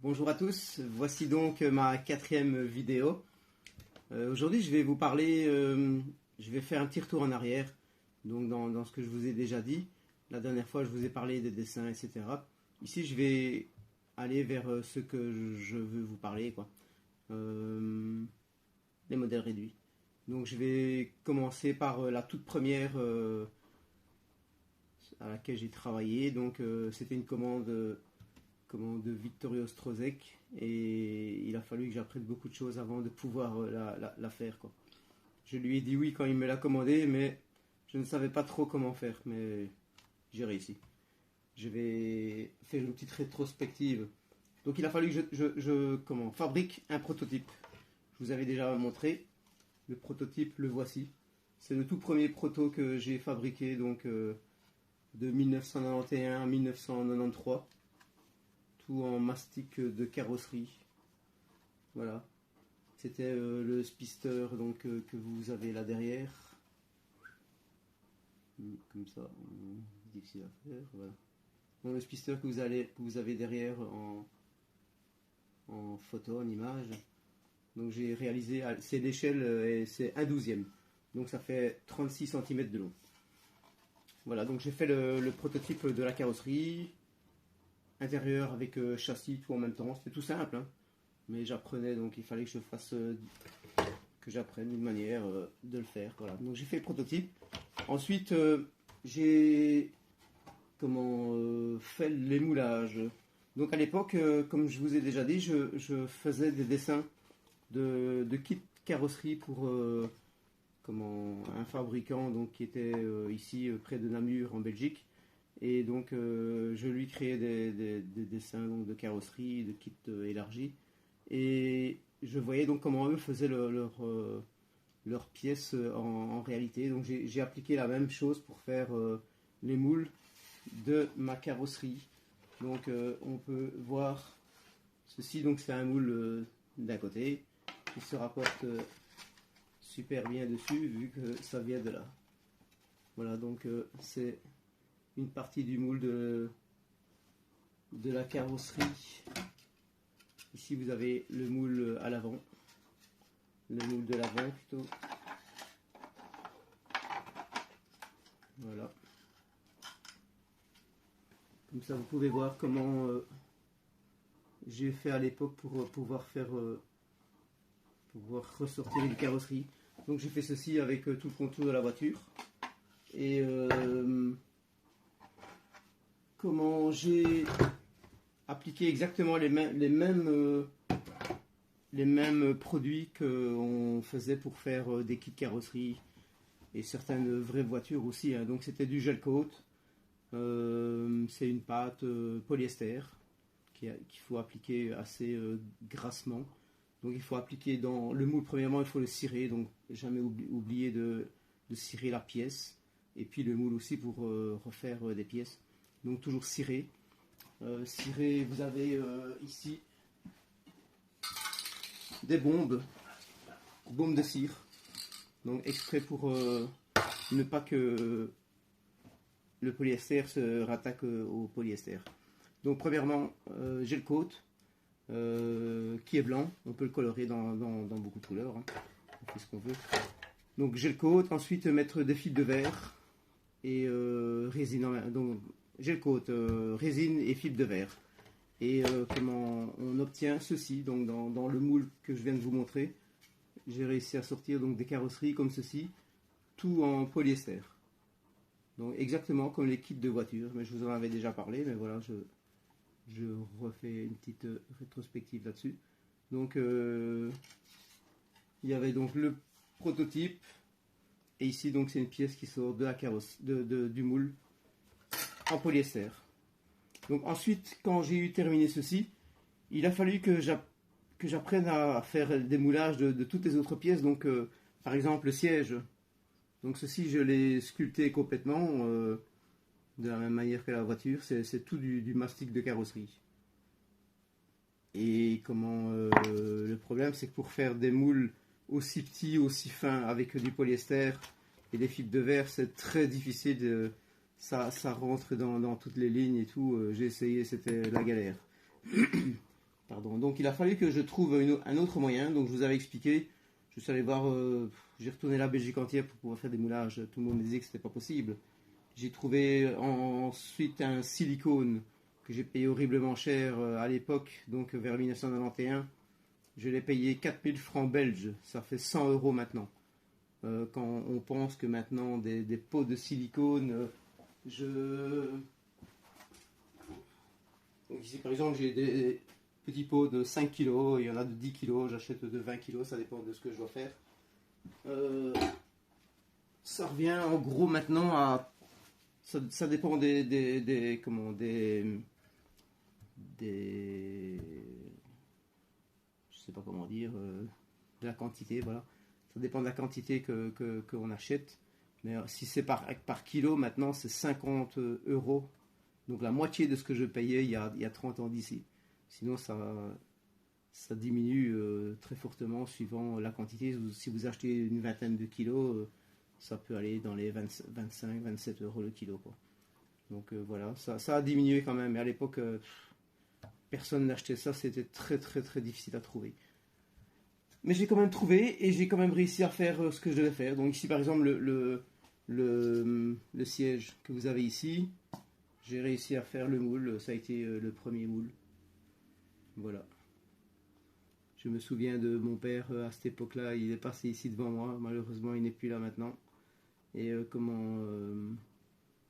Bonjour à tous, voici donc ma quatrième vidéo. Aujourd'hui je vais vous parler, je vais faire un petit retour en arrière, donc dans ce que je vous ai déjà dit. La dernière fois je vous ai parlé des dessins, etc. Ici je vais aller vers ce que je veux vous parler, quoi. Les modèles réduits. Donc je vais commencer par la toute première à laquelle j'ai travaillé. Donc c'était une commande de Vittorio Strozek, et il a fallu que j'apprenne beaucoup de choses avant de pouvoir la faire, quoi. Je lui ai dit oui quand il me l'a commandé, mais je ne savais pas trop comment faire, mais j'ai réussi. Je vais faire une petite rétrospective. Donc il a fallu que je fabrique un prototype. Je vous avais déjà montré le prototype, le voici. C'est le tout premier proto que j'ai fabriqué, donc de 1991 à 1993. Tout en mastic de carrosserie. Voilà. C'était le spister, donc que vous avez là derrière. Comme ça, difficile à faire. Voilà. Donc le spister que vous avez derrière en photo, en image. Donc j'ai réalisé, c'est l'échelle et c'est 1/12. Donc ça fait 36 cm de long. Voilà, donc j'ai fait le prototype de la carrosserie. Intérieur avec châssis, tout en même temps. C'était tout simple, hein. Mais j'apprenais, donc il fallait que je fasse que j'apprenne une manière de le faire. Voilà. Donc j'ai fait le prototype. Ensuite j'ai fait les moulages. Donc à l'époque, comme je vous ai déjà dit, je faisais des dessins de kits carrosserie pour un fabricant, donc qui était ici près de Namur en Belgique. Et donc je lui créais des dessins, donc, de carrosserie, de kits élargis. Et je voyais donc comment eux faisaient leurs pièces en réalité. Donc j'ai appliqué la même chose pour faire les moules de ma carrosserie. Donc on peut voir ceci, donc c'est un moule d'un côté qui se rapporte super bien dessus vu que ça vient de là. Voilà, donc c'est une partie du moule de la carrosserie. Ici vous avez le moule à l'avant, le moule de l'avant plutôt. Voilà. Comme ça vous pouvez voir comment j'ai fait à l'époque pour pouvoir ressortir une carrosserie. Donc j'ai fait ceci avec tout le contour de la voiture. Et comment j'ai appliqué exactement les mêmes produits qu'on faisait pour faire des kits carrosserie et certaines vraies voitures aussi, hein. Donc c'était du gel coat, c'est une pâte polyester qu'il faut appliquer assez grassement. Donc il faut appliquer dans le moule, premièrement il faut le cirer, donc jamais oublier de cirer la pièce, et puis le moule aussi pour refaire des pièces. Donc toujours cirer. Cirer, vous avez ici des bombes de cire, donc exprès pour ne pas que le polyester se rattaque au polyester. Donc premièrement gel coat qui est blanc, on peut le colorer dans beaucoup de couleurs, hein. On fait ce qu'on veut. Donc gel coat, ensuite mettre des fils de verre et résine, donc gel coat, résine et fibre de verre. Et comment on obtient ceci, donc dans le moule que je viens de vous montrer, j'ai réussi à sortir donc des carrosseries comme ceci, tout en polyester. Donc exactement comme les kits de voiture, mais je vous en avais déjà parlé, mais voilà, je refais une petite rétrospective là-dessus. Donc il y avait donc le prototype, et ici donc c'est une pièce qui sort de la carrosse, du moule en polyester. Donc ensuite, quand j'ai eu terminé ceci, il a fallu que j'apprenne à faire des moulages de toutes les autres pièces. Donc par exemple le siège. Donc ceci je l'ai sculpté complètement de la même manière que la voiture. C'est tout du mastic de carrosserie. Et le problème c'est que pour faire des moules aussi petits, aussi fins avec du polyester et des fibres de verre, c'est très difficile. Ça rentre dans toutes les lignes et tout. J'ai essayé, c'était la galère. Pardon. Donc il a fallu que je trouve un autre moyen. Donc je vous avais expliqué. Je suis allé voir. J'ai retourné la Belgique entière pour pouvoir faire des moulages. Tout le monde me disait que c'était pas possible. J'ai trouvé ensuite un silicone que j'ai payé horriblement cher à l'époque, donc vers 1991. Je l'ai payé 4000 francs belges. Ça fait 100 euros maintenant. Quand on pense que maintenant des pots de silicone, donc ici par exemple j'ai des petits pots de 5 kg, il y en a de 10 kg, j'achète de 20 kg, ça dépend de ce que je dois faire. Ça revient en gros maintenant à... Ça dépend des je sais pas comment dire, de la quantité, voilà. Ça dépend de la quantité qu'on achète. Mais si c'est par kilo, maintenant c'est 50 euros. Donc la moitié de ce que je payais il y a 30 ans d'ici. Sinon ça diminue très fortement suivant la quantité. Si vous achetez une vingtaine de kilos, ça peut aller dans les 25-27 euros le kilo, quoi. Donc voilà, ça a diminué quand même. Mais à l'époque, personne n'achetait ça, c'était très très très difficile à trouver. Mais j'ai quand même trouvé et j'ai quand même réussi à faire ce que je devais faire. Donc ici par exemple le siège que vous avez ici, j'ai réussi à faire le moule, ça a été le premier moule. Voilà. Je me souviens de mon père à cette époque-là, il est passé ici devant moi, malheureusement il n'est plus là maintenant. Et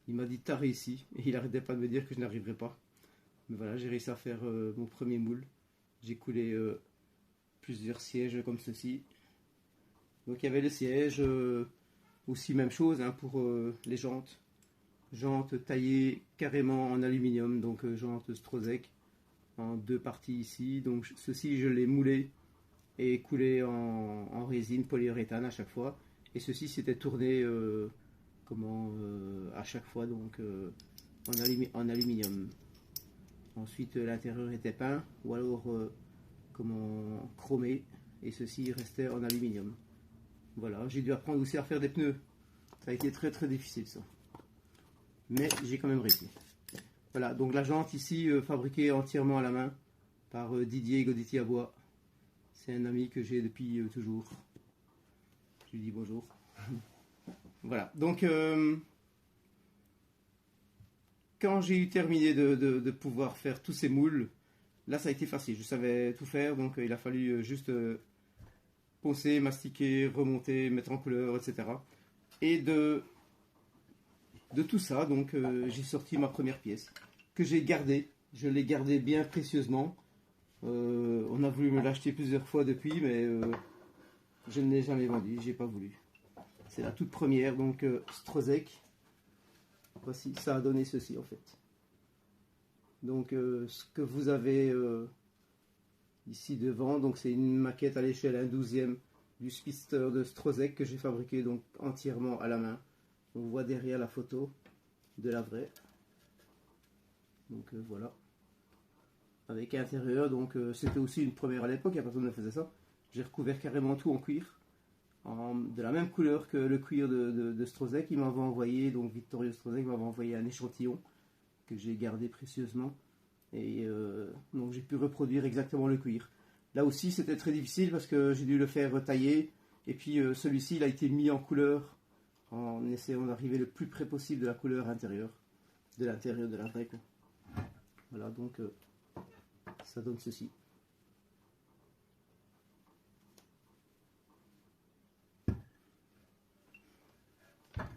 il m'a dit t'as réussi, et il arrêtait pas de me dire que je n'arriverais pas. Mais voilà, j'ai réussi à faire mon premier moule. J'ai coulé plusieurs sièges comme ceci. Donc il y avait le siège, aussi même chose hein, pour les jantes. Jantes taillées carrément en aluminium, donc jantes Strozek en deux parties ici. Donc ceci je l'ai moulé et coulé en résine polyuréthane à chaque fois. Et ceci c'était tourné à chaque fois donc en aluminium. Ensuite l'intérieur était peint ou alors chromé et ceci restait en aluminium. Voilà, j'ai dû apprendre aussi à faire des pneus. Ça a été très très difficile ça. Mais j'ai quand même réussi. Voilà, donc la jante ici fabriquée entièrement à la main par Didier Godetier à bois. C'est un ami que j'ai depuis toujours. Je lui dis bonjour. Voilà, donc quand j'ai eu terminé de pouvoir faire tous ces moules, là ça a été facile, je savais tout faire, donc il a fallu juste poncer, mastiquer, remonter, mettre en couleur, etc. Et de tout ça, donc j'ai sorti ma première pièce, que j'ai gardée, je l'ai gardée bien précieusement. On a voulu me l'acheter plusieurs fois depuis, mais je ne l'ai jamais vendue, j'ai pas voulu. C'est la toute première, donc Strozek. Voici, ça a donné ceci en fait. Donc ce que vous avez ici devant, donc c'est une maquette à l'échelle 1/12 du Speedster de Strozek que j'ai fabriqué donc entièrement à la main. On voit derrière la photo de la vraie. Donc voilà. Avec intérieur, donc c'était aussi une première à l'époque, personne ne faisait ça. J'ai recouvert carrément tout en cuir, de la même couleur que le cuir de Strozek. Il m'avait envoyé, donc Victorio Strozek m'avait envoyé un échantillon que j'ai gardé précieusement. Et donc j'ai pu reproduire exactement le cuir. Là aussi c'était très difficile parce que j'ai dû le faire tailler. Et puis celui-ci il a été mis en couleur en essayant d'arriver le plus près possible de la couleur intérieure. De l'intérieur de la vraie. Quoi. Voilà donc ça donne ceci.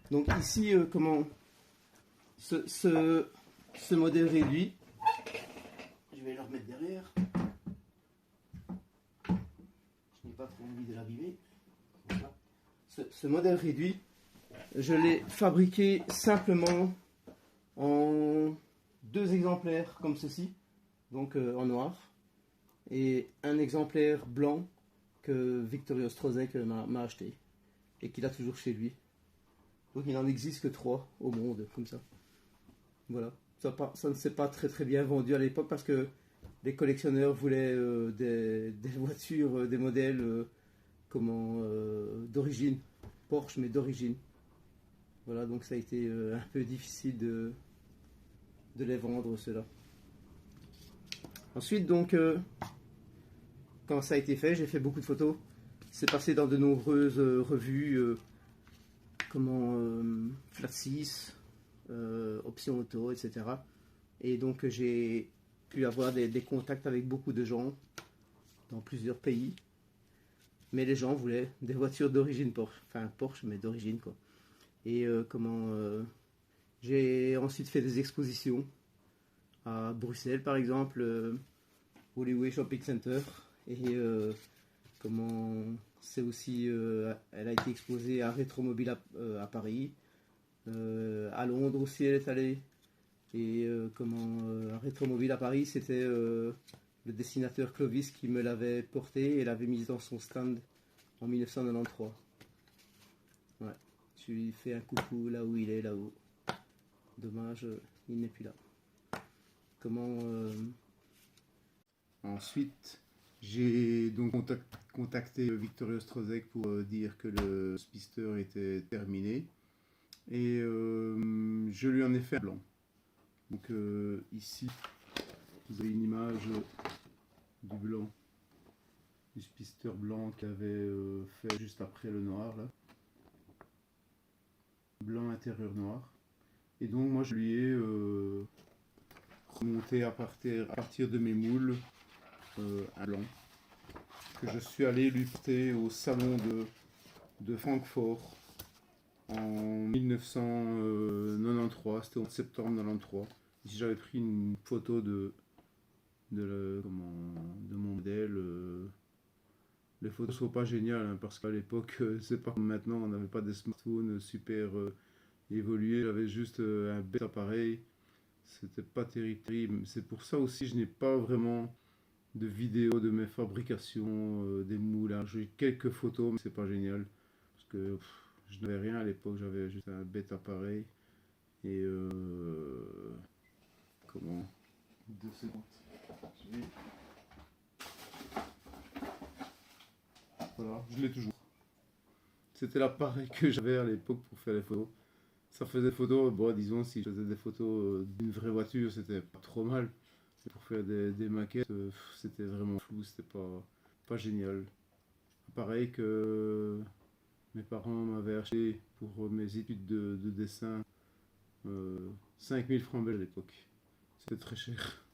Donc ici comment ce modèle réduit. Je vais le remettre derrière. Je n'ai pas trop envie de l'abîmer. Voilà. Ce modèle réduit, je l'ai fabriqué simplement en 2 exemplaires comme ceci, donc en noir, et un exemplaire blanc que Victorio Strozek m'a acheté et qu'il a toujours chez lui. Donc il n'en existe que 3 au monde, comme ça. Voilà. Ça ne s'est pas très très bien vendu à l'époque parce que les collectionneurs voulaient des voitures, des modèles d'origine, Porsche mais d'origine. Voilà, donc ça a été un peu difficile de les vendre ceux-là. Ensuite donc quand ça a été fait, j'ai fait beaucoup de photos. C'est passé dans de nombreuses revues, Flat 6, Option Auto, etc. Et donc j'ai pu avoir des contacts avec beaucoup de gens dans plusieurs pays. Mais les gens voulaient des voitures d'origine Porsche, enfin Porsche mais d'origine quoi. Et j'ai ensuite fait des expositions à Bruxelles par exemple, Hollywood Shopping Center, et c'est aussi, elle a été exposée à Rétromobile à Paris, à Londres aussi elle est allée, et à Rétromobile à Paris c'était le dessinateur Clovis qui me l'avait porté et l'avait mise dans son stand en 1993. Ouais, je lui fais un coucou là où il est, là-haut. Dommage, il n'est plus là. Ensuite, j'ai donc contacté Victoria Strozek pour dire que le Spister était terminé. Et je lui en ai fait un blanc. Donc ici, vous avez une image du blanc, du Spister blanc qu'il avait fait juste après le noir là. Blanc intérieur noir. Et donc moi je lui ai remonté à partir de mes moules un blanc que je suis allé lui porter au salon de Francfort en 1993, c'était en septembre 1993. Ici j'avais pris une photo de mon modèle. Les photos sont pas géniales hein, parce qu'à l'époque, c'est pas comme maintenant, on n'avait pas des smartphones super évolués, j'avais juste un bête appareil, c'était pas terrible. C'est pour ça aussi je n'ai pas vraiment de vidéos de mes fabrications, des moules. J'ai quelques photos, mais c'est pas génial parce que je n'avais rien à l'époque, j'avais juste un bête appareil et comment 2 secondes. Voilà, je l'ai toujours. C'était l'appareil que j'avais à l'époque pour faire les photos. Ça faisait des photos, bon, disons, si je faisais des photos d'une vraie voiture, c'était pas trop mal. Mais pour faire des maquettes, c'était vraiment flou, c'était pas génial. Pareil que mes parents m'avaient acheté pour mes études de dessin 5000 francs belges à l'époque. C'était très cher.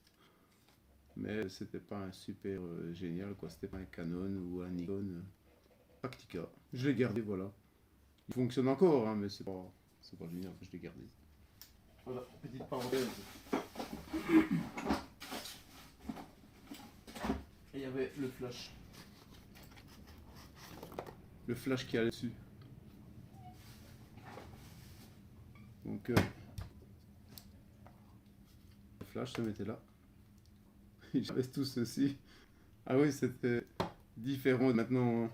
Mais c'était pas un super génial, quoi. C'était pas un Canon ou un Nikon. Praktica. Je l'ai gardé, voilà. Il fonctionne encore, hein, mais c'est pas génial, je l'ai gardé. Voilà, petite parenthèse. Et il y avait le flash. Le flash qui allait dessus. Donc, le flash se mettait là. J'avais tout ceci. Ah oui, c'était différent maintenant.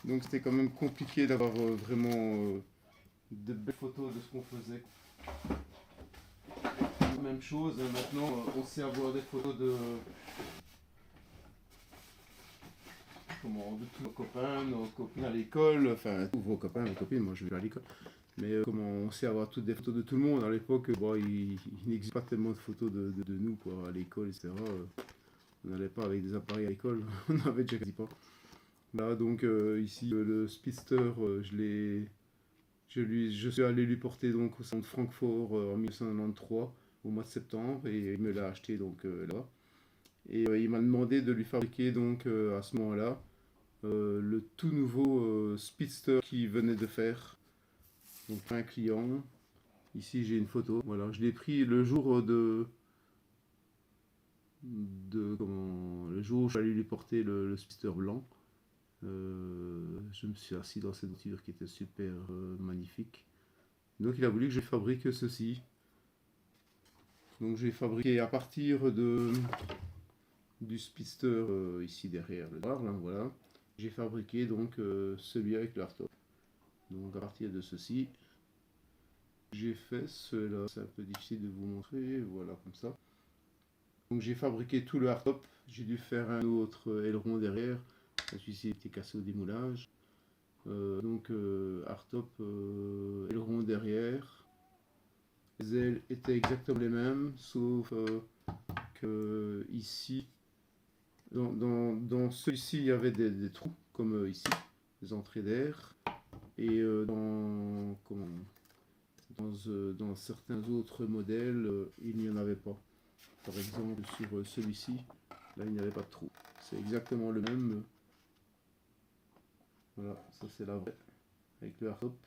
Donc c'était quand même compliqué d'avoir vraiment de belles photos de ce qu'on faisait. Même chose, maintenant on sait avoir des photos de tous nos copains, nos copines à l'école, enfin tous vos copains, vos copines, moi je vais à l'école. Mais comment on sait avoir toutes des photos de tout le monde. À l'époque, bon, il n'existe pas tellement de photos de nous quoi, à l'école, etc. On n'allait pas avec des appareils à l'école, on n'avait déjà quasi pas. Là, donc ici, le Speedster, je suis allé lui porter donc au centre de Francfort en 1993, au mois de septembre, et il me l'a acheté donc là. Et il m'a demandé de lui fabriquer donc à ce moment-là le tout nouveau Speedster qu'il venait de faire. Donc un client. Ici j'ai une photo. Voilà, je l'ai pris le jour le jour où je suis allé lui porter le Speedster blanc. Je me suis assis dans cette voiture qui était super magnifique. Donc il a voulu que je fabrique ceci. Donc j'ai fabriqué à partir du Speedster ici derrière le noir, là, voilà. J'ai fabriqué donc celui avec le hardtop. Donc à partir de ceci, j'ai fait cela. C'est un peu difficile de vous montrer, voilà comme ça. Donc j'ai fabriqué tout le hardtop. J'ai dû faire un autre aileron derrière. Celui-ci était cassé au démoulage. Donc hardtop, aileron derrière. Les ailes étaient exactement les mêmes, sauf que ici, Dans celui-ci, il y avait des trous, comme ici, des entrées d'air. Et dans certains autres modèles, il n'y en avait pas. Par exemple, sur celui-ci, là, il n'y avait pas de trou. C'est exactement le même. Voilà, ça c'est la vraie, avec le hardtop.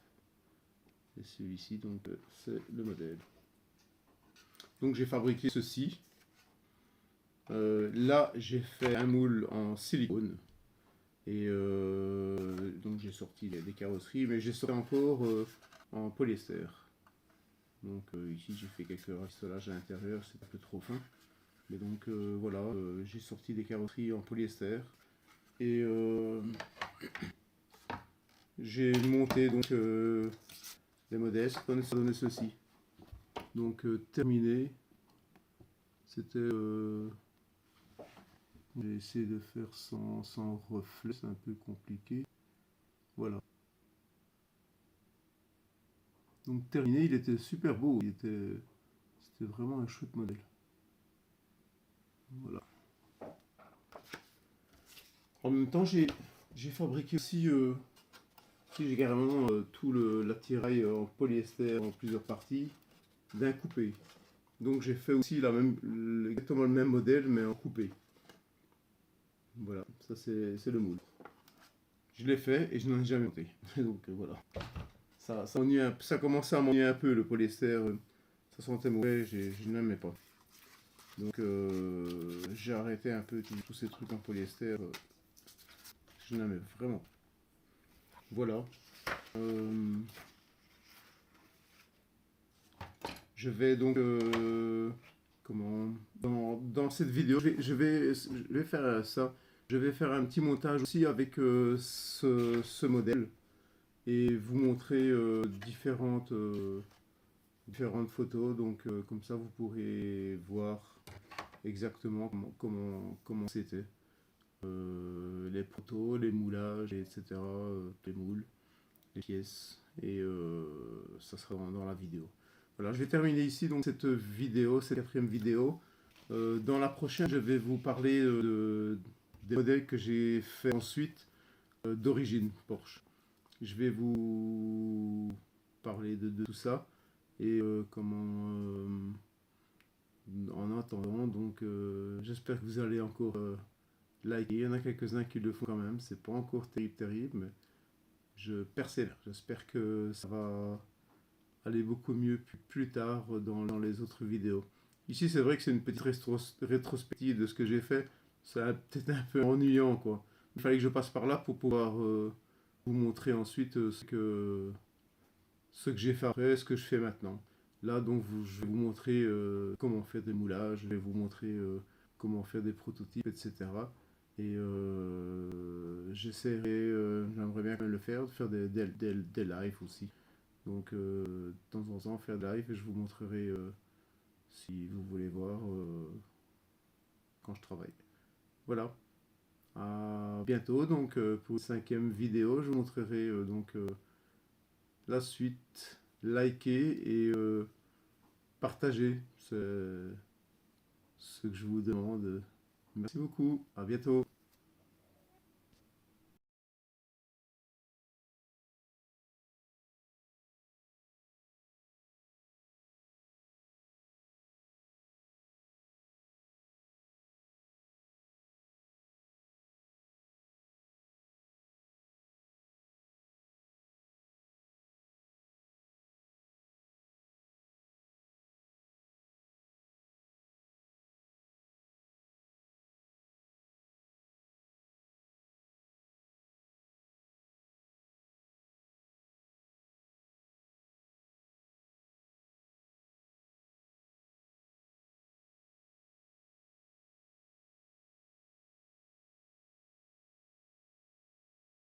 Et celui-ci, donc, c'est le modèle. Donc, j'ai fabriqué ceci. Là, j'ai fait un moule en silicone. Et donc j'ai sorti des carrosseries, mais j'ai sorti encore en polyester. Donc ici j'ai fait quelques rafistolages à l'intérieur, c'est un peu trop fin. Mais donc voilà, j'ai sorti des carrosseries en polyester. Et j'ai monté donc les modèles, ça donnait ceci. Donc terminé, c'était... j'ai essayé de faire sans reflet, c'est un peu compliqué. Voilà. Donc terminé, il était super beau, c'était vraiment un chouette modèle. Voilà. En même temps, j'ai fabriqué aussi, j'ai carrément tout l'attirail en polyester en plusieurs parties d'un coupé. Donc j'ai fait aussi exactement le même modèle mais en coupé. Voilà, ça c'est le moule. Je l'ai fait et je n'en ai jamais monté. Donc voilà. Ça commençait à m'ennuyer un peu le polyester. Ça sentait mauvais, je n'aimais pas. Donc j'ai arrêté un peu tous ces trucs en polyester. Je n'aimais vraiment. Voilà. Je vais donc dans cette vidéo, je vais faire ça. Je vais faire un petit montage aussi avec ce modèle et vous montrer différentes photos. Donc comme ça, vous pourrez voir exactement comment c'était. Les protos, les moulages, etc. Les moules, les pièces. Et ça sera dans la vidéo. Voilà, je vais terminer ici donc cette vidéo, cette quatrième vidéo. Dans la prochaine, je vais vous parler des modèles que j'ai fait ensuite d'origine Porsche. Je vais vous parler de tout ça et en attendant, donc j'espère que vous allez encore liker. Il y en a quelques-uns qui le font quand même, c'est pas encore terrible, mais je persévère. J'espère que ça va aller beaucoup mieux plus tard dans les autres vidéos. Ici, c'est vrai que c'est une petite rétrospective de ce que j'ai fait. Ça a peut-être un peu ennuyant, quoi. Il fallait que je passe par là pour pouvoir vous montrer ensuite ce que j'ai fait après, ce que je fais maintenant. Là, donc, je vais vous montrer comment faire des moulages, je vais vous montrer comment faire des prototypes, etc. Et j'aimerais bien quand même le faire des lives aussi. Donc, de temps en temps, faire des lives et je vous montrerai si vous voulez voir quand je travaille. Voilà. À bientôt. Donc, pour la cinquième vidéo, je vous montrerai la suite. Likez et partagez. C'est ce que je vous demande. Merci beaucoup. À bientôt.